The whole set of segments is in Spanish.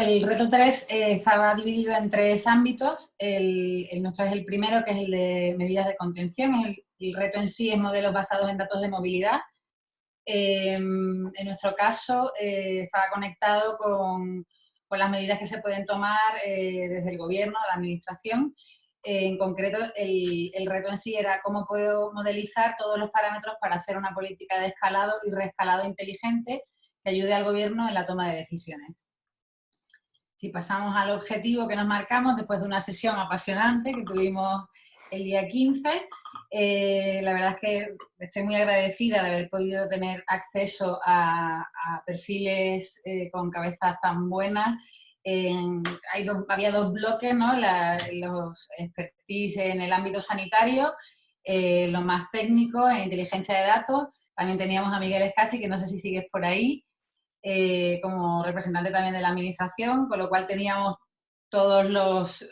el reto 3 estaba dividido en 3 ámbitos. El nuestro es el primero, que es el de medidas de contención. El reto en sí es modelos basados en datos de movilidad. En nuestro caso, estaba conectado con las medidas que se pueden tomar desde el gobierno, la administración. En concreto, el reto en sí era cómo puedo modelizar todos los parámetros para hacer una política de escalado y reescalado inteligente que ayude al gobierno en la toma de decisiones. Si pasamos al objetivo que nos marcamos después de una sesión apasionante que tuvimos el día 15, la verdad es que estoy muy agradecida de haber podido tener acceso a perfiles con cabezas tan buenas. Había 2 bloques, ¿no? Los expertise en el ámbito sanitario, los más técnicos en inteligencia de datos. También teníamos a Miguel Escasi, que no sé si sigues por ahí, como representante también de la administración, con lo cual teníamos todos los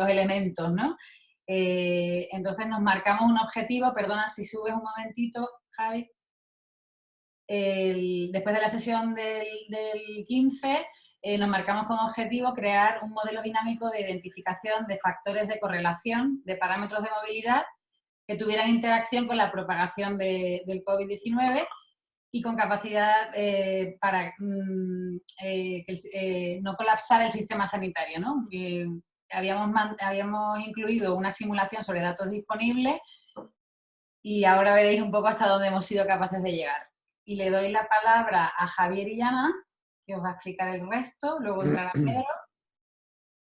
elementos, ¿no? Entonces nos marcamos un objetivo, perdona si subes un momentito, Javi. Después de la sesión del 15, nos marcamos como objetivo crear un modelo dinámico de identificación de factores de correlación de parámetros de movilidad que tuvieran interacción con la propagación del COVID-19 y con capacidad para no colapsar el sistema sanitario, ¿no? Habíamos incluido una simulación sobre datos disponibles y ahora veréis un poco hasta dónde hemos sido capaces de llegar. Y le doy la palabra a Javier Illana, que os va a explicar el resto, luego entrará Pedro.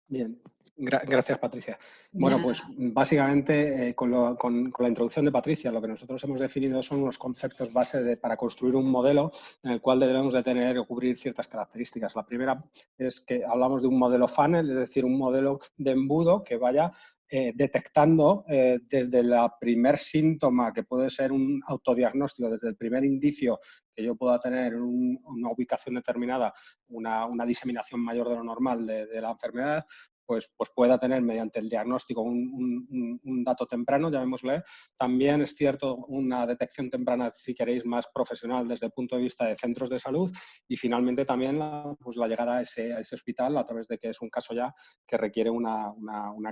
Bien, gracias, Patricia. Bueno, pues básicamente con la introducción de Patricia, lo que nosotros hemos definido son unos conceptos base para construir un modelo en el cual debemos de tener o cubrir ciertas características. La primera es que hablamos de un modelo funnel, es decir, un modelo de embudo que vaya detectando desde el primer síntoma, que puede ser un autodiagnóstico, desde el primer indicio que yo pueda tener en una ubicación determinada, una diseminación mayor de lo normal de la enfermedad, pues pueda tener mediante el diagnóstico un dato temprano, llamémosle. También es cierto una detección temprana, si queréis, más profesional desde el punto de vista de centros de salud y finalmente también la llegada a ese hospital a través de que es un caso ya que requiere una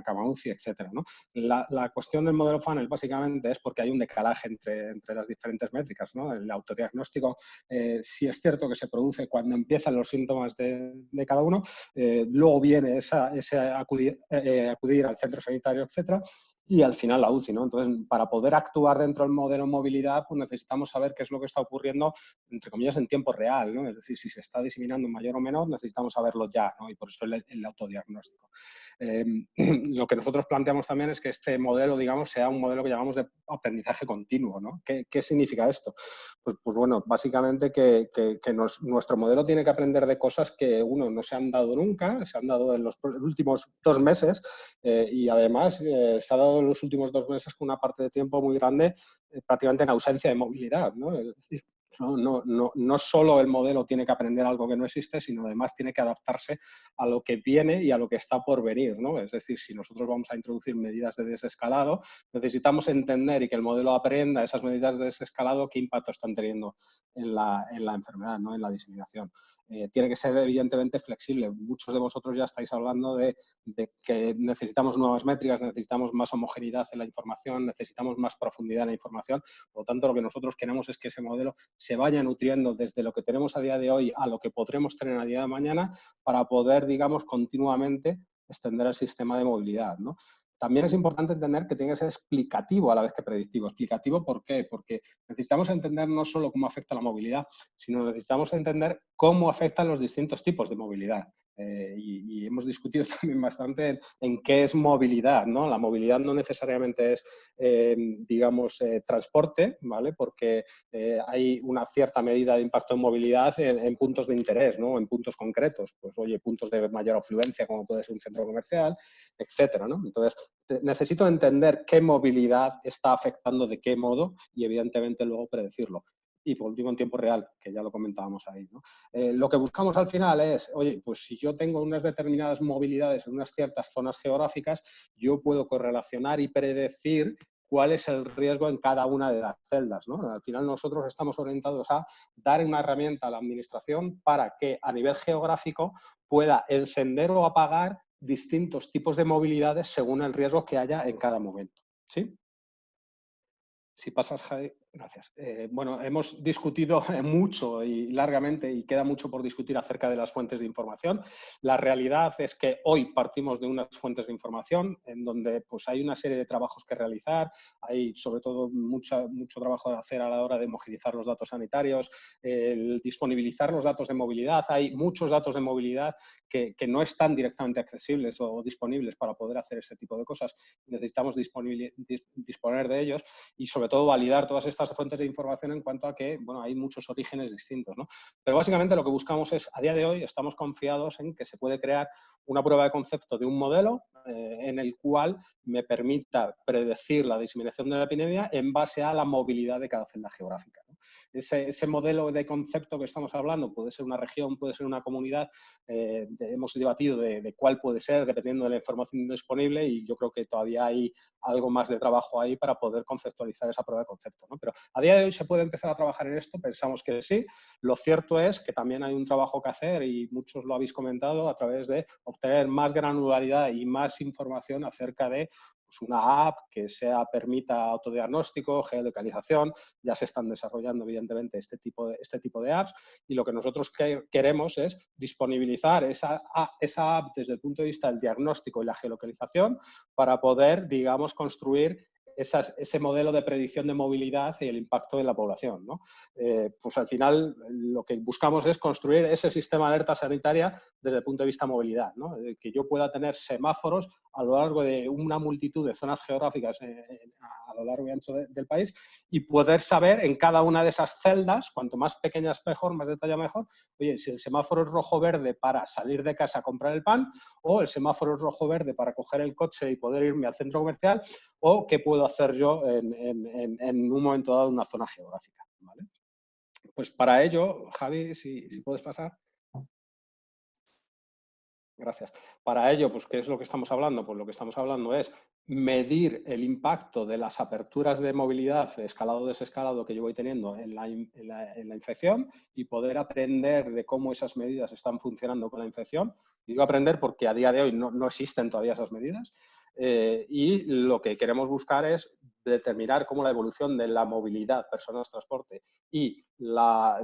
cama UCI, etcétera, ¿no? La cuestión del modelo funnel básicamente es porque hay un decalaje entre las diferentes métricas, ¿no? El autodiagnóstico sí es cierto que se produce cuando empiezan los síntomas de cada uno, luego viene ese acudir al centro sanitario, etcétera, y al final la UCI, ¿no? Entonces, para poder actuar dentro del modelo movilidad, pues necesitamos saber qué es lo que está ocurriendo, entre comillas, en tiempo real, ¿no? Es decir, si se está diseminando mayor o menor, necesitamos saberlo ya, ¿no? Y por eso el autodiagnóstico. Lo que nosotros planteamos también es que este modelo, digamos, sea un modelo que llamamos de aprendizaje continuo, ¿no? ¿Qué significa esto? Pues bueno, básicamente que nuestro modelo tiene que aprender de cosas que, uno, no se han dado nunca, se han dado en los últimos 2 meses y además se ha dado en los últimos 2 meses con una parte de tiempo muy grande prácticamente en ausencia de movilidad, ¿no? Es decir, no solo el modelo tiene que aprender algo que no existe, sino además tiene que adaptarse a lo que viene y a lo que está por venir, ¿no? Es decir, si nosotros vamos a introducir medidas de desescalado, necesitamos entender y que el modelo aprenda esas medidas de desescalado, qué impacto están teniendo en la enfermedad, ¿no? En la diseminación. Tiene que ser evidentemente flexible. Muchos de vosotros ya estáis hablando de que necesitamos nuevas métricas, necesitamos más homogeneidad en la información, necesitamos más profundidad en la información. Por lo tanto, lo que nosotros queremos es que ese modelo se vaya nutriendo desde lo que tenemos a día de hoy a lo que podremos tener a día de mañana para poder, digamos, continuamente extender el sistema de movilidad, ¿no? También es importante entender que tiene que ser explicativo a la vez que predictivo. ¿Explicativo por qué? Porque necesitamos entender no solo cómo afecta la movilidad, sino necesitamos entender cómo afectan los distintos tipos de movilidad. Y hemos discutido también bastante en qué es movilidad, ¿no? La movilidad no necesariamente es, digamos, transporte, ¿vale? Porque hay una cierta medida de impacto en movilidad en puntos de interés, ¿no? En puntos concretos. Pues, oye, puntos de mayor afluencia, como puede ser un centro comercial, etcétera, ¿no? Entonces, necesito entender qué movilidad está afectando de qué modo y, evidentemente, luego predecirlo. Y por último, en tiempo real, que ya lo comentábamos ahí, ¿no? Lo que buscamos al final es, oye, pues si yo tengo unas determinadas movilidades en unas ciertas zonas geográficas, yo puedo correlacionar y predecir cuál es el riesgo en cada una de las celdas, ¿no? Al final nosotros estamos orientados a dar una herramienta a la administración para que a nivel geográfico pueda encender o apagar distintos tipos de movilidades según el riesgo que haya en cada momento, ¿sí? Si pasas, Javi, gracias. Bueno, hemos discutido mucho y largamente y queda mucho por discutir acerca de las fuentes de información. La realidad es que hoy partimos de unas fuentes de información en donde pues, hay una serie de trabajos que realizar, hay sobre todo mucho trabajo de hacer a la hora de homogeneizar los datos sanitarios, el disponibilizar los datos de movilidad. Hay muchos datos de movilidad que no están directamente accesibles o disponibles para poder hacer este tipo de cosas. Necesitamos disponer de ellos y sobre todo validar todas estas fuentes de información en cuanto a que, bueno, hay muchos orígenes distintos, ¿no? Pero básicamente lo que buscamos es, a día de hoy, estamos confiados en que se puede crear una prueba de concepto de un modelo en el cual me permita predecir la diseminación de la epidemia en base a la movilidad de cada celda geográfica, ¿no? Ese modelo de concepto que estamos hablando puede ser una región, puede ser una comunidad, hemos debatido de cuál puede ser dependiendo de la información disponible y yo creo que todavía hay algo más de trabajo ahí para poder conceptualizar esa prueba de concepto, ¿no? Pero a día de hoy se puede empezar a trabajar en esto, pensamos que sí. Lo cierto es que también hay un trabajo que hacer y muchos lo habéis comentado a través de obtener más granularidad y más información acerca de pues, una app que permita autodiagnóstico, geolocalización. Ya se están desarrollando evidentemente este tipo de apps y lo que nosotros queremos es disponibilizar esa app desde el punto de vista del diagnóstico y la geolocalización para poder, digamos, construir ese modelo de predicción de movilidad y el impacto en la población, ¿no? Pues al final lo que buscamos es construir ese sistema de alerta sanitaria desde el punto de vista de movilidad, ¿no? Que yo pueda tener semáforos a lo largo de una multitud de zonas geográficas a lo largo y ancho del país y poder saber en cada una de esas celdas, cuanto más pequeñas mejor, más detallado mejor, oye, si el semáforo es rojo-verde para salir de casa a comprar el pan o el semáforo es rojo-verde para coger el coche y poder irme al centro comercial o qué puedo hacer yo en un momento dado en una zona geográfica, ¿vale? Pues para ello, Javi, si puedes pasar. Gracias. Para ello, pues, ¿qué es lo que estamos hablando? Pues lo que estamos hablando es medir el impacto de las aperturas de movilidad, escalado o desescalado, que yo voy teniendo en la infección y poder aprender de cómo esas medidas están funcionando con la infección. Digo aprender porque a día de hoy no existen todavía esas medidas. Y lo que queremos buscar es determinar cómo la evolución de la movilidad, personas, transporte y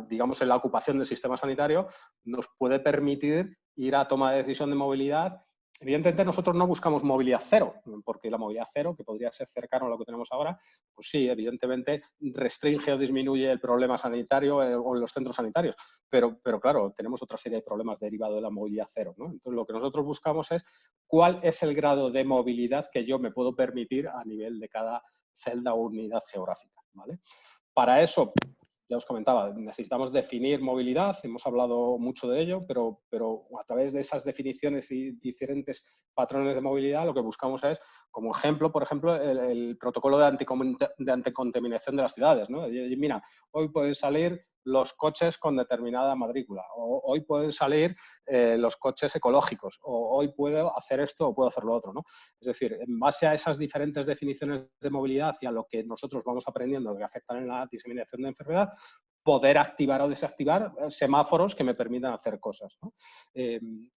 digamos, en la ocupación del sistema sanitario nos puede permitir ir a toma de decisión de movilidad. Evidentemente nosotros no buscamos movilidad cero, porque la movilidad cero, que podría ser cercano a lo que tenemos ahora, pues sí, evidentemente restringe o disminuye el problema sanitario o en los centros sanitarios, pero claro, tenemos otra serie de problemas derivados de la movilidad cero, ¿no? Entonces lo que nosotros buscamos es cuál es el grado de movilidad que yo me puedo permitir a nivel de cada celda o unidad geográfica, ¿vale? Para eso, ya os comentaba, necesitamos definir movilidad, hemos hablado mucho de ello, pero a través de esas definiciones y diferentes patrones de movilidad, lo que buscamos es, como ejemplo, por ejemplo, el protocolo de anticontaminación de las ciudades, ¿no? Y mira, hoy pueden salir los coches con determinada matrícula, o hoy pueden salir los coches ecológicos, o hoy puedo hacer esto o puedo hacer lo otro, ¿no? Es decir, en base a esas diferentes definiciones de movilidad y a lo que nosotros vamos aprendiendo que afectan en la diseminación de enfermedad, poder activar o desactivar semáforos que me permitan hacer cosas, ¿no?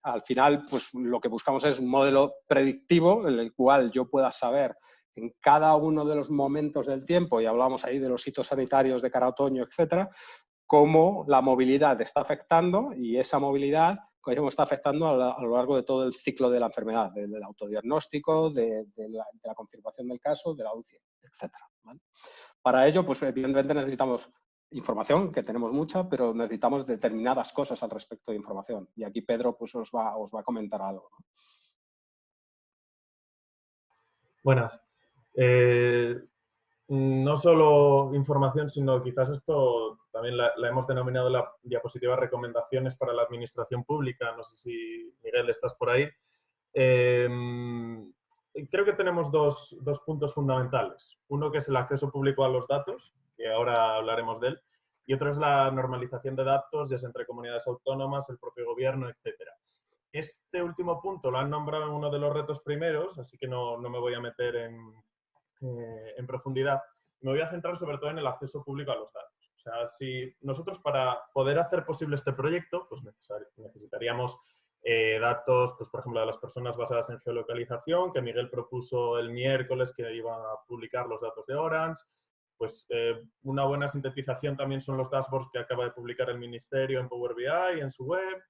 Al final, pues lo que buscamos es un modelo predictivo en el cual yo pueda saber en cada uno de los momentos del tiempo, y hablamos ahí de los hitos sanitarios de cara a otoño, etcétera, cómo la movilidad está afectando y esa movilidad cómo está afectando a lo largo de todo el ciclo de la enfermedad, del autodiagnóstico, de la confirmación del caso, de la UCI, etcétera, ¿vale? Para ello, pues evidentemente necesitamos información, que tenemos mucha, pero necesitamos determinadas cosas al respecto de información. Y aquí Pedro pues, os va a comentar algo, ¿no? Buenas. No solo información, sino quizás esto también la hemos denominado la diapositiva recomendaciones para la administración pública. No sé si, Miguel, estás por ahí. Creo que tenemos dos puntos fundamentales. Uno que es el acceso público a los datos, que ahora hablaremos de él, y otro es la normalización de datos, ya sea entre comunidades autónomas, el propio gobierno, etcétera. Este último punto lo han nombrado en uno de los retos primeros, así que no me voy a meter en en profundidad. Me voy a centrar sobre todo en el acceso público a los datos. O sea, si nosotros para poder hacer posible este proyecto, pues necesitaríamos datos, pues por ejemplo, de las personas basadas en geolocalización, que Miguel propuso el miércoles que iba a publicar los datos de Orange. Pues una buena sintetización también son los dashboards que acaba de publicar el Ministerio en Power BI, en su web.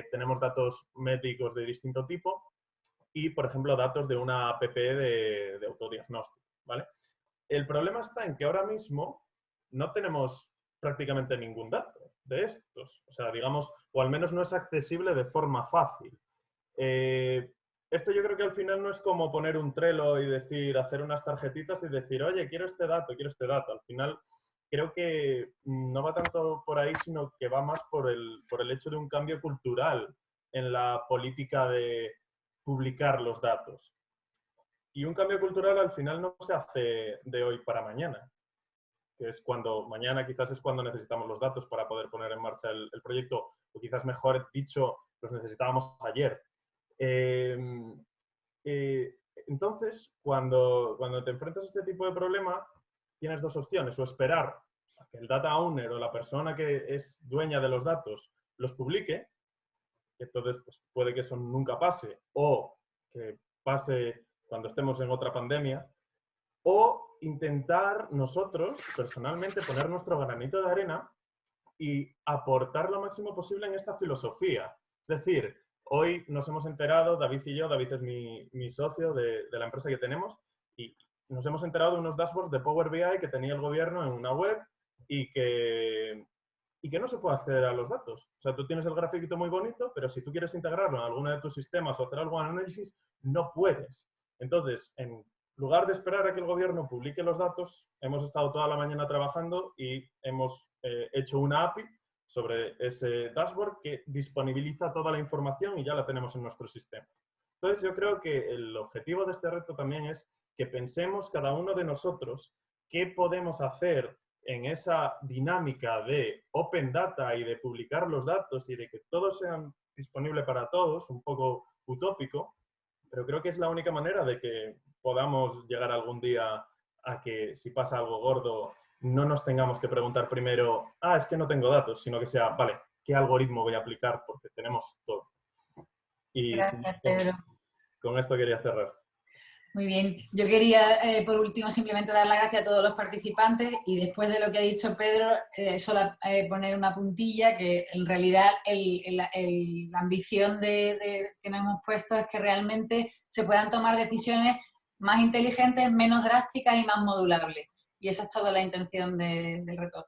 Tenemos datos médicos de distinto tipo y, por ejemplo, datos de una app de autodiagnóstico, ¿vale? El problema está en que ahora mismo no tenemos prácticamente ningún dato de estos. O sea, digamos, o al menos no es accesible de forma fácil. Esto yo creo que al final no es como poner un Trello y decir, hacer unas tarjetitas y decir, oye, quiero este dato, quiero este dato. Al final creo que no va tanto por ahí, sino que va más por el hecho de un cambio cultural en la política de publicar los datos. Y un cambio cultural al final no se hace de hoy para mañana, que es cuando, mañana quizás es cuando necesitamos los datos para poder poner en marcha el proyecto, o quizás mejor dicho, los necesitábamos ayer. Entonces, cuando te enfrentas a este tipo de problema, tienes dos opciones, o esperar a que el data owner o la persona que es dueña de los datos los publique, entonces pues, puede que eso nunca pase, o que pase cuando estemos en otra pandemia, o intentar nosotros, personalmente, poner nuestro granito de arena y aportar lo máximo posible en esta filosofía. Es decir, hoy nos hemos enterado, David y yo, David es mi socio de la empresa que tenemos, y nos hemos enterado de unos dashboards de Power BI que tenía el gobierno en una web y que no se puede acceder a los datos. O sea, tú tienes el grafiquito muy bonito, pero si tú quieres integrarlo en alguno de tus sistemas o hacer algún análisis, no puedes. Entonces, en lugar de esperar a que el gobierno publique los datos, hemos estado toda la mañana trabajando y hemos hecho una API sobre ese dashboard que disponibiliza toda la información y ya la tenemos en nuestro sistema. Entonces, yo creo que el objetivo de este reto también es que pensemos cada uno de nosotros qué podemos hacer en esa dinámica de open data y de publicar los datos y de que todos sean disponibles para todos, un poco utópico, pero creo que es la única manera de que podamos llegar algún día a que si pasa algo gordo no nos tengamos que preguntar primero, es que no tengo datos, sino que sea, vale, ¿qué algoritmo voy a aplicar? Porque tenemos todo. Y Gracias, Pedro. Con esto quería cerrar. Muy bien. Yo quería, por último, simplemente dar las gracias a todos los participantes y después de lo que ha dicho Pedro, solo poner una puntilla que en realidad la ambición que nos hemos puesto es que realmente se puedan tomar decisiones más inteligentes, menos drásticas y más modulables. Y esa es toda la intención del reto.